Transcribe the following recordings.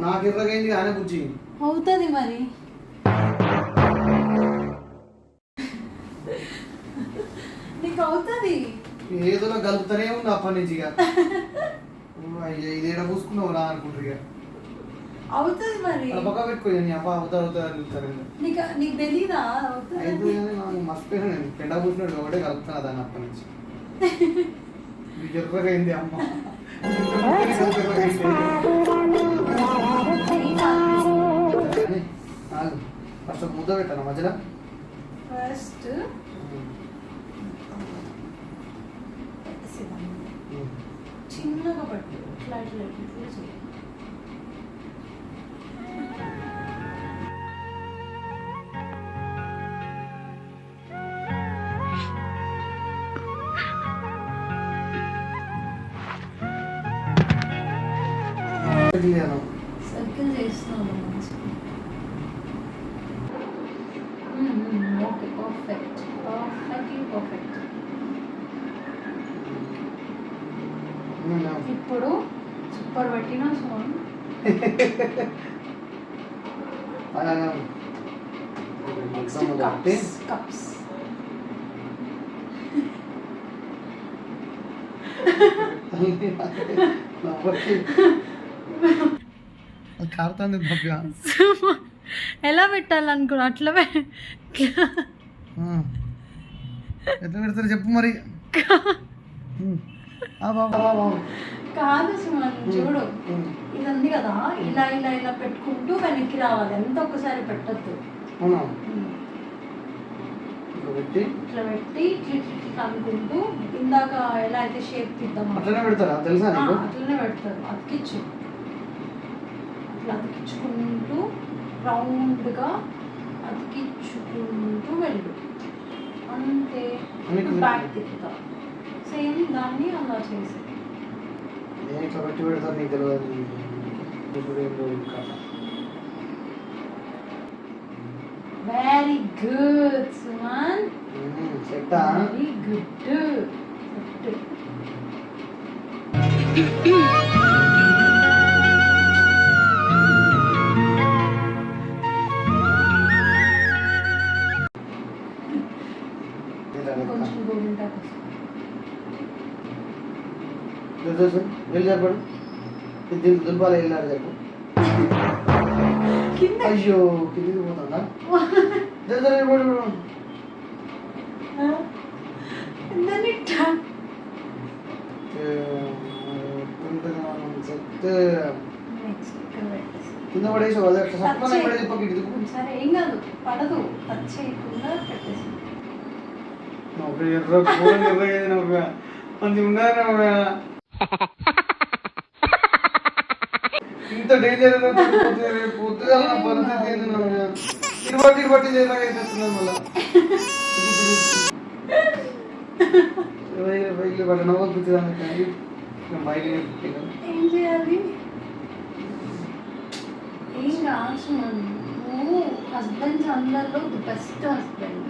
నాకు ఎర్రగైంది కానీ బుజ్జి అవుతుంది మరి. నీకు అవుతుంది ఏదో కలుపుతానే ఉంది అప్పటి నుంచి ఇక ఇది ఏడ పూసుకున్నావు రా అనుకుంటారు ఇక అవుతుంది మరి. పక్క పెట్టుకోండి నీ అబ్బా అవుతా అవుతా అడుగుతారు. నీకు తెలీదా? అయితే నాకు మర్చిపోయాను నేను పెండ పూసినట్టు ఒకటే కలుపుతున్నా దాన్ని అప్పటి నుంచి. నీకు ఎర్రగైంది అమ్మ ఫస్ట్ ముద్ద పెట్టాను మధ్యలో. ఫస్ట్ చిన్నగా పట్టు, ఇట్లా ఇట్లా ఇట్లా చేయి. సర్కిల్ చేస్తున్నాను మంచిగా. Okay, perfect, perfectly perfect. ఇప్పుడు సూపర్ పెట్టినా సోన్. కప్స్ కారుతుంది భవ్య. ఎలా పెట్టాలనుకున్నా అట్లా ఎట్లా పెడతారు చెప్పు మరి. కాదు సుమన్, చూడు ఇది ఉంది కదా, ఇలా ఇలా ఇలా పెట్టుకుంటూ వెనక్కి రావాలి, ఎంత ఒక్కసారి పెట్టద్దు. ఇట్లా పెట్టి ఇట్లా అనుకుంటూ ఇందాక ఎలా అయితే షేప్ తీద్దాం అట్లనే పెడతారా తెలుసా? అట్లనే పెడతారు. అతికిచ్చు, అట్లా అతికించుకుంటూ రౌండ్గా అతికించుకుంటూ వెళ్ళు అంతే. బ్యాక్ తిప్పుతా, సేమ్ దాన్ని అలా చేసి. ఇట్లా పెట్టి పెడతారు నీకు తెలియదు. Very good Suman, very good. కొంచెం గోరింటాకు వెళ్ళి చెప్పడు దీనికి దుర్బాలు వెళ్ళాడు చెప్పు. అయ్యో కిందికి పోతుందా? కింద పడేసి సరే, ఏం కాదు, పడదు, టచ్ చేయకుండా పెట్టేసి. మంచి ఉండాలి. ఇంత డేంజర్ పొద్దుగా పరిస్థితి ఇరుబట్టి ఇరుబట్టి చేస్తున్నాను మళ్ళీ. బైక్ పట్ట నవ్వుతుందాన్ని బైక్ ఏం చేయాలి? ఏం కాదు, నువ్వు హస్బెండ్స్ అందరిలో ది బెస్ట్ హస్బెండ్.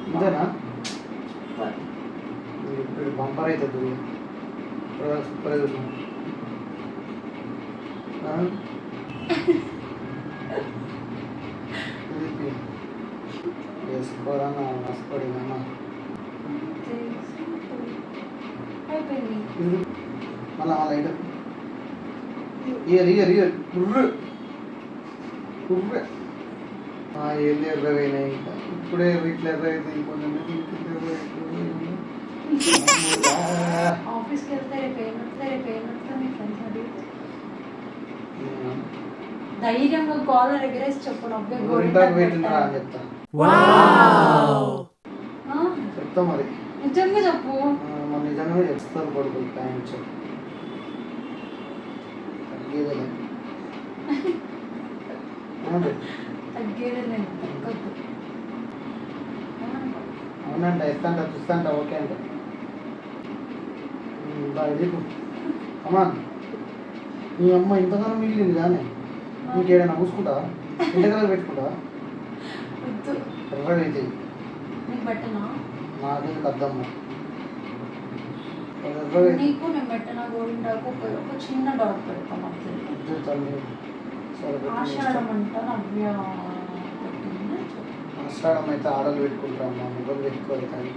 ఇంతేనా? ఇప్పుడు బంపర్ అవుతుంది. సూపర్ చూసాం. వేసుకోరా వేసుకోడినా మళ్ళా మళ్ళీ ఇయర్ ఇయర్ ఇయర్ కుర్రు కుర్ర ఏళ్ళు ఎర్రగైనాయి. ఇంకా ఇప్పుడే ఇట్లా ఎర్రగైతే కొంచెం ఆఫీస్కి వెళ్తే రేపు మీ ఫ్రెండ్స్ అడిగి ధైర్యంగా కాలర్ ఎగరేసి చెప్పు. చెప్తా మరి, నిజంగా చెప్పు. మన నిజంగా చెప్తారు కొడుకు టైం చెప్పు. తగ్గేది అవునంట, ఇస్తాంట చూస్తాంట. ఓకే అంట. అమ్మా నీ అమ్మ ఇంతకాలం మిగిలింది కానీ నీకేదైనా పూసుకుంటా, ఇంతకాలం పెట్టుకుంటా ఎర్రగైతే బట్టనా నాకేం అద్దమ్మ ఎర్రగా నీకు నేను పెట్టిన గోరింటాకు ఒక చిన్న డాట్ పెడతాం అంతే. వద్దు తల్లి. సరే పెట్టు, నీ ఆషాఢం ఇష్టం. అంట నవ్య పెట్టింది. ఆషాఢం అయితే ఆడలు పెట్టుకుంటారమ్మా, మొగలు పెట్టుకోరు కానీ